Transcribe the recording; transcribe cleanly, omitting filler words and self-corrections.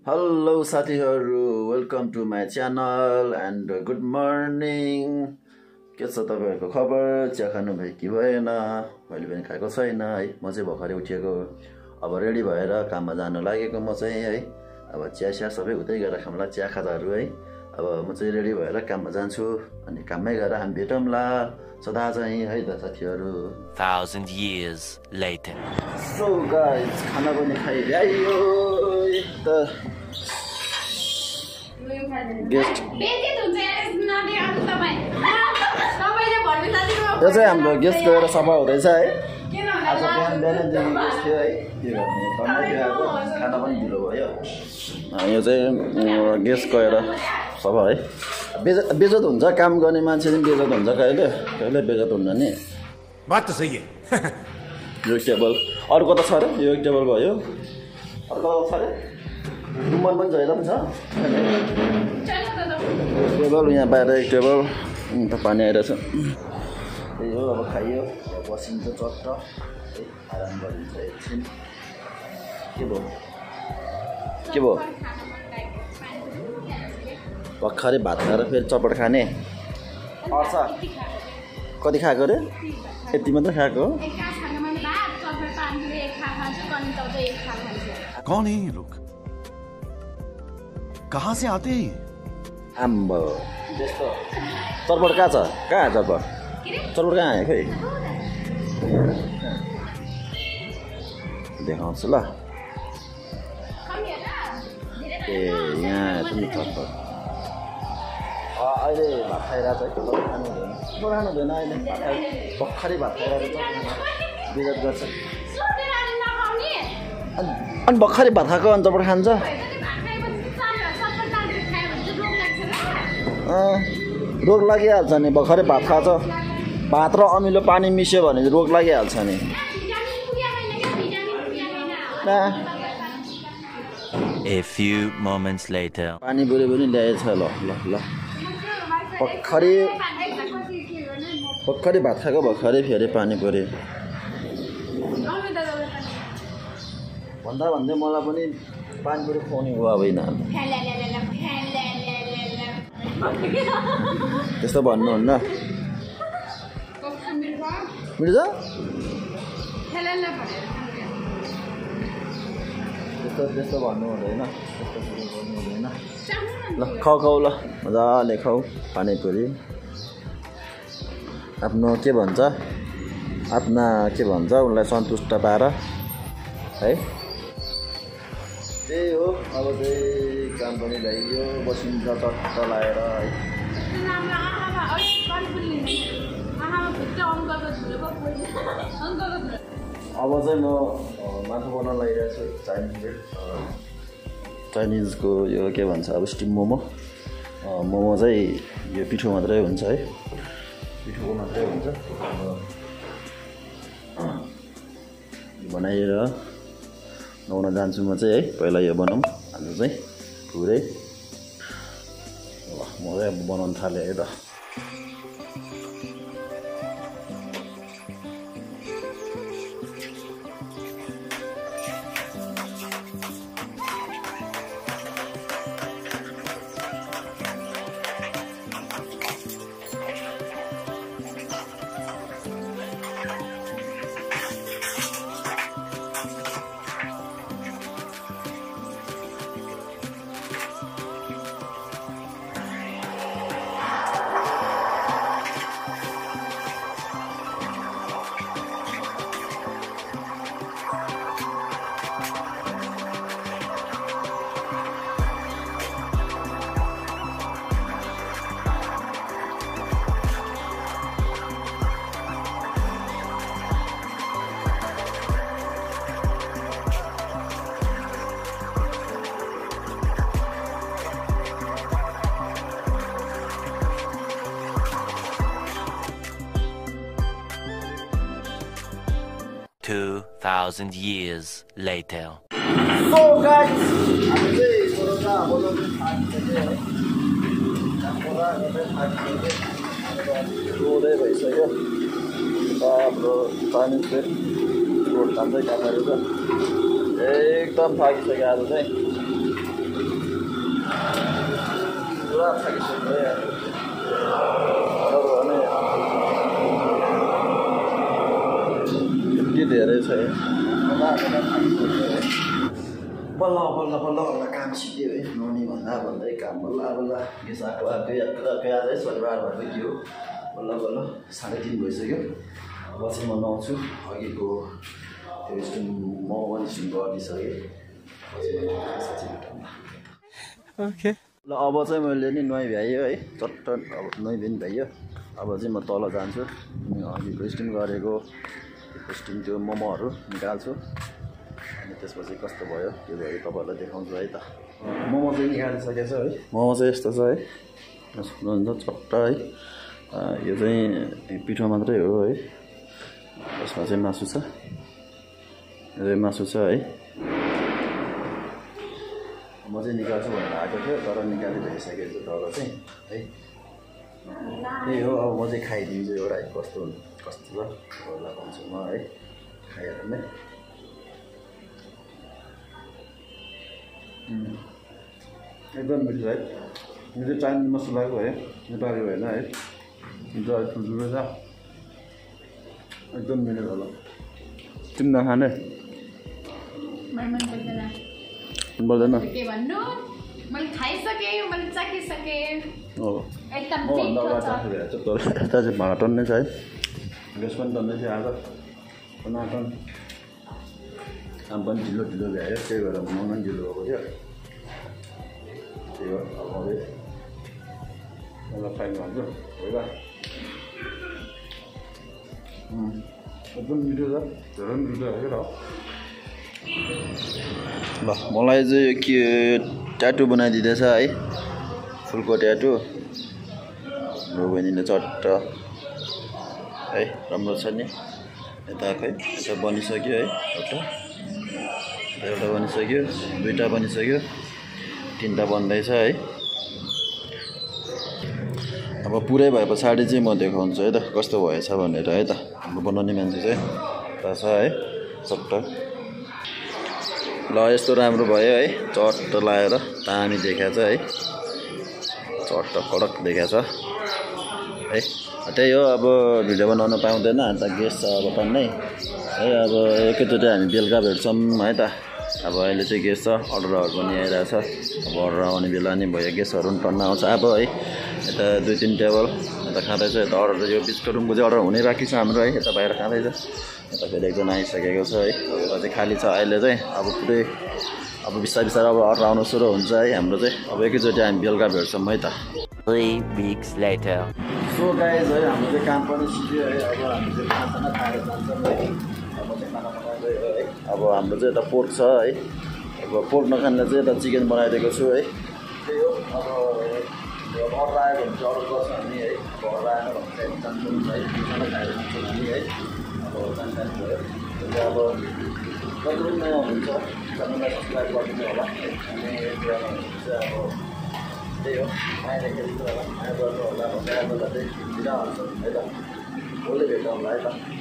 Hello साथीहरु, welcome to my channel and good morning. के छ तपाईहरुको खबर? चिया खानु भयो कि भएन? मैले पनि खाएको छैन है। म चाहिँ भर्खरै उठेको, अब रेडी भएर काममा जानु लागेको म चाहिँ है। अब चिया सबै उतै गएर खामला चिया खाजाहरु है। अब म चाहिँ रेडी भएर काममा जान्छु अनि काममै गएर हामी भेटौँला सदा चाहिँ है त साथीहरु। 1000 years later. So guys, खाना पनि खाइरह्यो त गेस्ट यो चाहिँ हाम्रो गेस्ट गएर सफा हुँदैछ है। आज बिहान बिहानदेखि गेस्ट थियो है, के गर्ने टन्नै आएको, खाना पनि ढिलो भयो। यो चाहिँ गेस्ट गएर सफा है। बेजत हुन्छ, काम गर्ने मान्छे पनि बेजत हुन्छ, कहिले कहिले बेजत हुन्छ नि। बात त सही है। यो टेबल अर्को त छ अरे, यो एक टेबल भयो, अर्को छ अरे, रुमन पनि जहिले पनि छ टेबल। यहाँ बाहिर एक टेबल, त पानी आइरहेछ। त्यही हो, अब खाइयो, बसिन्छ चट्ट है, आराम गरिन्छ एकछिन। के भयो के भयो? भर्खरै भात खाएर फेरि चपट खाने अर्छ। कति खाएको अरे? यति मात्रै खाएको? कौन है ये लोग? कहाँ से आते हैं? आम्बो त्यस्तो चटपट कहाँ छ? कहाँ चटपट? चटपट कहाँ आयो खै? देखाउँछु ल। ए यहाँ पनि चटपट। अहिले भात खाइरहेको छ है, खानु हुँदैन, खानु हुँदैन अहिले। भर्खरै भात खाइरहेको छ, बिजत गर्छ। अनि भर्खरै भात खाएको अनि चटपट खान्छ? रोग लागिहाल्छ नि, भर्खरै भात खान्छ, भात र अमिलो पानी मिस्यो भने रोग लागिहाल्छ नि। A few moments later. पानी बुरी पनि ल्याएछ। ल ल ल, भर्खरै भात खाएको, भर्खरै फेरि पानी पुरी भन्दा भन्दै मलाई पनि पानीपुरी खुवाउने हो अब यिनीहरू। त्यस्तो भन्नुहुन्न, मिल्छ त्यस्तो भन्नु हुँदैन, त्यस्तो सुरु गर्नु हुँदैन। ल खाऊ ल, मजाले खाऊ पानीपुरी। आफ्नो के भन्छ, उनलाई सन्तुष्ट पार है। त्यही हो, अब चाहिँ काम पनि ल्याइयो, बसिन्छ चट्ट लाएर है। अब चाहिँ म मासु बनाउन लागिरहेको छु, चाइनिजको यो के भन्छ अब स्टिम मोमो। मोमो चाहिँ यो पिठो मात्रै हुन्छ है, पिठोको मात्रै हुन्छ। बनाएर नुहाउन जान्छु म चाहिँ है। पहिला यो बनाऊँ आज चाहिँ पुरै। ल म चाहिँ अब बनाउन थालेँ है त। $2,000 years later. So guys, हामी चाहिँ थोड़ा बोलाउनु थालिसक्यो है। रोडै भइसक्यो, हाम्रो चाइनिज रोड जाँदै कामहरू छ। एकदम थाकिसक्यो आज चाहिँ। पुरा थाकिसक्यो यार अर्डर गर्ने यति धेरै छ बल्ल बल्ल बल्ल बल्ल काम सिक्यो है नुहाउने भन्दै काम बल्ल बल्ल गेस आएको आजै शनिबार भएर के हो बल्ल बल्ल 3:30 भइसक्यो अब चाहिँ म नुहाउँछु अघिको त्यो स्टिम मोमो पनि स्टिम गरिसकेँ ओके ल अब चाहिँ मैले नि नुहाइ भ्यायो है चट्ट अब नुहाइ पनि भ्यायो अब चाहिँ म तल जान्छु अघिको स्टिम गरेको स्टिम त्यो मोमोहरू निकाल्छु अनि त्यसपछि कस्तो भयो त्यो भयो तपाईँहरूलाई देखाउँछु है त मोमो चाहिँ निकालिसकेको छ है मोमो चाहिँ यस्तो छ है सुन्नुहुन्छ चट्ट है यो चाहिँ पिठो मात्रै हो है यसमा चाहिँ मासु छ यो चाहिँ मासु छ है म चाहिँ निकाल्छु भनेर आएको थियो तर निकाली भइसकेको छु तल चाहिँ है त्यही हो अब म चाहिँ खाइदिन्छु एउटा है कस्तो छ भन्छु म है खाएर नै एकदम मिठो है यो चाहिँ चाइनिज मसलाको है नेपाली भएन है ड्राई फ्रुटको छ एकदम मिठो होला तिमी नखाने बोल्दैन के भन्नु मैले खाइसके मैले चाखिसके हो एकदम यता चाहिँ भाँडा टन्नै छ है ग्यास पनि टन्नै थियो आज टनाटन काम पनि ढिलो ढिलो भ्यायो त्यही भएर मोमो पनि ढिलो भएको थियो त्यही हो अब मलाई फ्राइङ भन्छु हो एकदम मिठो छ धेरै मिठो हो क्या ल मलाई चाहिँ के ट्याटु बनाइदिँदैछ है फुलको ट्याटु बहिनीले चट्ट है राम्रो छ नि यता खै यता बनिसक्यो है एउटा बनिसक्यो दुईवटा बनिसक्यो तीनवटा बन्दैछ है अब पुरै भए पछाडि चाहिँ म देखाउँछु है त कस्तो भएछ भनेर है त हाम्रो बनाउने मान्छे चाहिँ छ है चट्ट ल यस्तो राम्रो भयो है चट्ट लगाएर दामी देखाएको छ है चट्ट कडक देखाएको छ है त्यही हो अब भिडियो बनाउन पाउँदैन अन्त गेस्ट छ अब टन्नै है अब एकैचोटि हामी बेलुका भेट्छौँ है त अब अहिले चाहिँ गेस्ट छ अर्डरहरू पनि आइरहेछ अब अर्डर आउने बेला नि भयो गेस्टहरू पनि टन्न आउँछ अब है यता 2-3 टेबल यता खाँदैछ यता अर्डर यो बिचको रुमको चाहिँ अर्डर हुनै बाँकी छ हाम्रो है यता बाहिर खाँदैछ यता फेरि एकजना आइसकेको छ है अब चाहिँ खाली छ अहिले चाहिँ अब पुरै अब बिस्तारै बिस्तारै अब अर्डर आउनु सुरु हुन्छ है हाम्रो चाहिँ अब एकैचोटि हामी बेलुका भेट्छौँ है त 3 weeks later. सो गाइज है हाम्रो चाहिँ काम पनि सिक्यो है अब हामी चाहिँ खानासाना खाएर जान्छौँ है अब चाहिँ खाना बनाउँदै है अब हाम्रो चाहिँ यता पोर्क छ है अब पोर्क नखानेलाई चाहिँ यता चिकन बनाइदिएको छु है त्यही हो अब अर्डर आयो भने चाहिँ अर्डर गर्छ हामी है अब अर्डर आएन भने चाहिँ जान्छौँ है खाना खाएर जान्छौँ हामी है अब जानकारी भयो अब जति पनि नयाँ हुन्छ च्यानललाई सब्सक्राइब गरिदिनु होला अनि चाहिँ अब त्यही हो माया खेल्नु होला माया गर्नु होला भन्ने बेला चाहिँ दिइरहन्छौँ है त भोलि भेटौँ होला है त